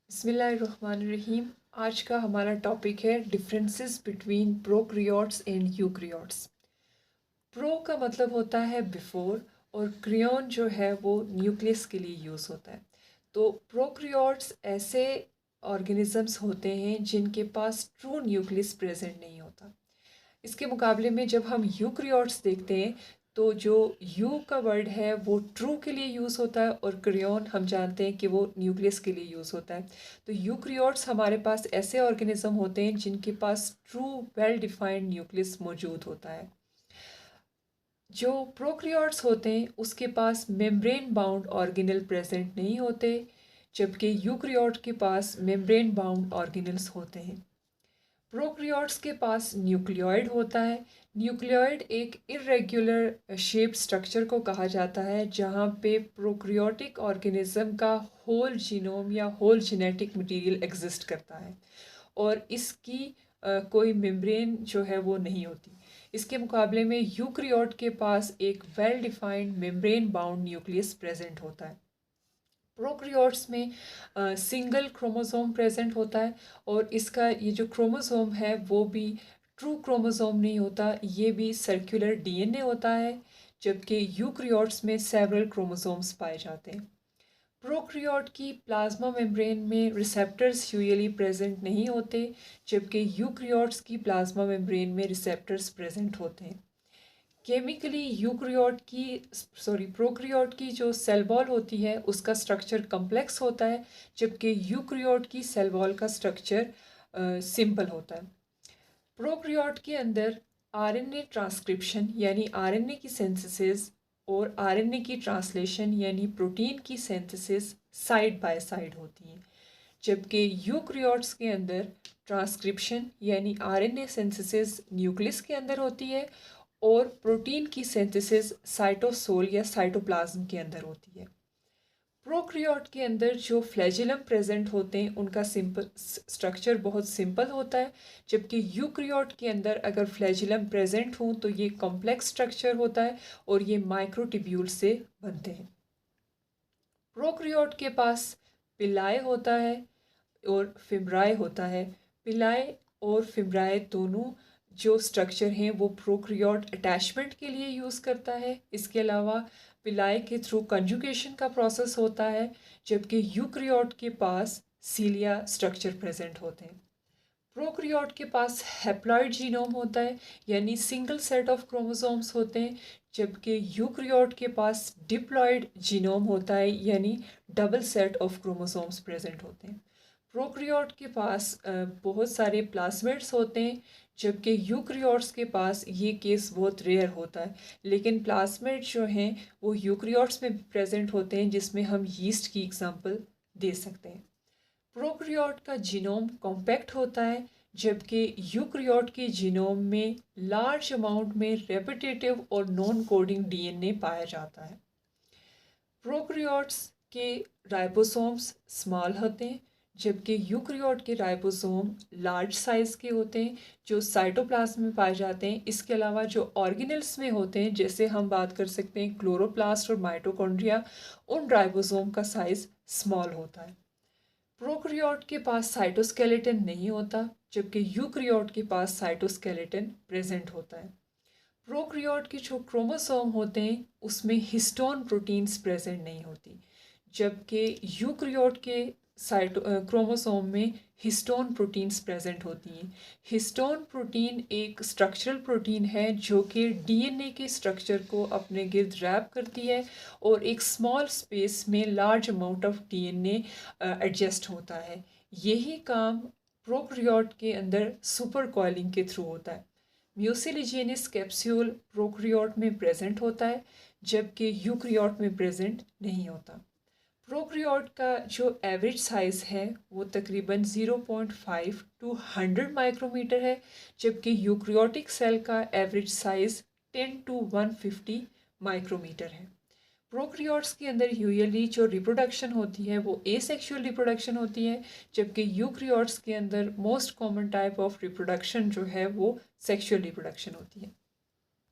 बिस्मिल्लाहिर्रहमानिर्रहीम। आज का हमारा टॉपिक है differences between prokaryotes and eukaryotes. Pro का मतलब होता है बिफोर और क्रियोन जो है वो न्यूक्लियस के लिए यूज़ होता है। तो प्रोक्रियोट्स ऐसे ऑर्गेनिजम्स होते हैं जिनके पास ट्रू न्यूक्लियस प्रेजेंट नहीं होता। इसके मुकाबले में जब हम यूक्रियोट्स देखते हैं तो जो यू का वर्ड है वो ट्रू के लिए यूज़ होता है और क्रियोन हम जानते हैं कि वो न्यूक्लियस के लिए यूज़ होता है। तो यूक्रियोट्स हमारे पास ऐसे ऑर्गेनिज्म होते हैं जिनके पास ट्रू वेल डिफाइंड न्यूक्लियस मौजूद होता है। जो प्रोक्रियोट्स होते हैं उसके पास मेम्ब्रेन बाउंड ऑर्गेनल प्रेजेंट नहीं होते, जबकि यूक्रियोट के पास मेम्ब्रेन बाउंड ऑर्गेनल्स होते हैं। प्रोक्रियोट्स के पास न्यूक्लियोइड होता है। न्यूक्लियोइड एक इरेगुलर शेप स्ट्रक्चर को कहा जाता है जहाँ पे प्रोक्रियोटिक ऑर्गेनिज्म का होल जीनोम या होल जेनेटिक मटेरियल एग्जिस्ट करता है और इसकी कोई मेम्ब्रेन जो है वो नहीं होती। इसके मुकाबले में यूक्रियोट के पास एक well defined membrane bound nucleus present होता है। प्रोक्रियोट्स में सिंगल क्रोमोसोम प्रेजेंट होता है और इसका ये जो क्रोमोसोम है वो भी ट्रू क्रोमोसोम नहीं होता, ये भी सर्कुलर डीएनए होता है, जबकि यूक्रियोट्स में सेवरल क्रोमोसोम्स पाए जाते हैं। प्रोक्रियोट की प्लाज्मा मेम्ब्रेन में रिसेप्टर्स यूजुअली प्रेजेंट नहीं होते, जबकि यूक्रियोट्स की प्लाज्मा मेम्ब्रेन में रिसेप्टर्स प्रेजेंट होते हैं। केमिकली प्रोक्रियोट की जो सेल वॉल होती है उसका स्ट्रक्चर कम्प्लेक्स होता है, जबकि यूक्रियोट की सेल वॉल का स्ट्रक्चर सिंपल होता है। प्रोक्रियोट के अंदर आरएनए ट्रांसक्रिप्शन यानी आरएनए की सिंथेसिस और आरएनए की ट्रांसलेशन यानी प्रोटीन की सिंथेसिस साइड बाय साइड होती है, जबकि यूक्रियोट्स के अंदर ट्रांसक्रिप्शन यानी आरएनए सिंथेसिस न्यूक्लियस के अंदर होती है और प्रोटीन की सिंथेसिस साइटोसोल या साइटोप्लाज्म के अंदर होती है। प्रोक्रियोट के अंदर जो फ्लैजिलम प्रेजेंट होते हैं उनका सिंपल स्ट्रक्चर बहुत सिंपल होता है, जबकि यूक्रियोट के अंदर अगर फ्लैजिलम प्रेजेंट हो तो ये कॉम्प्लेक्स स्ट्रक्चर होता है और ये माइक्रोट्यूब्यूल से बनते हैं। प्रोक्रियोट के पास पिलाए होता है और फिब्राए होता है। पिलाए और फिब्राए दोनों जो स्ट्रक्चर हैं वो प्रोक्रियोट अटैचमेंट के लिए यूज़ करता है। इसके अलावा पिलाए के थ्रू कंजुगेशन का प्रोसेस होता है, जबकि यूक्रियोट के पास सीलिया स्ट्रक्चर प्रेजेंट होते हैं। प्रोक्रियोट के पास हैप्लॉइड जीनोम होता है यानी सिंगल सेट ऑफ क्रोमोसोम्स होते हैं, जबकि यूक्रियोट के पास डिप्लॉइड जीनोम होता है यानी double set of chromosomes present होते हैं। प्रोक्रियोट के पास बहुत सारे प्लाज्मिड्स होते हैं, जबकि यूक्रियोट्स के पास ये केस बहुत रेयर होता है, लेकिन प्लाज्मिड जो हैं वो यूक्रियोट्स में भी प्रेजेंट होते हैं, जिसमें हम यीस्ट की एग्जांपल दे सकते हैं। प्रोक्रियोट का जीनोम कॉम्पैक्ट होता है, जबकि यूक्रियोट के जीनोम में लार्ज अमाउंट में रेपिटेटिव और नॉन कोडिंग डीएनए पाया जाता है। प्रोक्रियोट्स के राइबोसोम्स स्मॉल होते हैं, जबकि यूक्रियोट के राइबोसोम लार्ज साइज़ के होते हैं जो साइटोप्लाज्म में पाए जाते हैं। इसके अलावा जो ऑर्गेनल्स में होते हैं, जैसे हम बात कर सकते हैं क्लोरोप्लास्ट और माइटोकॉन्ड्रिया, उन राइबोसोम का साइज़ स्मॉल होता है। प्रोक्रियोट के पास साइटोस्केलेटन नहीं होता, जबकि यूक्रियोट के पास साइटोस्केलेटन प्रेजेंट होता है। प्रोक्रियोट के जो क्रोमोसोम होते हैं उसमें हिस्टोन प्रोटीन्स प्रेजेंट नहीं होती, जबकि यूक्रियोट के क्रोमोसोम में हिस्टोन प्रोटीन्स प्रेजेंट होती हैं। हिस्टोन प्रोटीन एक स्ट्रक्चरल प्रोटीन है जो कि डीएनए के स्ट्रक्चर को अपने गिर्द रैप करती है और एक स्मॉल स्पेस में large amount of DNA adjust होता है। यही काम प्रोक्रियोट के अंदर सुपर कॉइलिंग के थ्रू होता है। म्यूसिलिजेनियस कैप्सूल प्रोक्रियोट में प्रेजेंट होता है, जबकि यूक्रियोट में प्रेजेंट नहीं होता। प्रोक्रियोट का जो एवरेज साइज़ है वो तकरीबन 0.5 टू 100 माइक्रोमीटर है, जबकि यूक्रियोटिक सेल का एवरेज साइज़ 10 टू 150 माइक्रोमीटर है। प्रोक्रियोट्स के अंदर यूजुअली जो रिप्रोडक्शन होती है वो एसेक्सुअल रिप्रोडक्शन होती है, जबकि यूक्रियोट्स के अंदर most common type of reproduction जो है वो सेक्सुअल रिप्रोडक्शन होती है।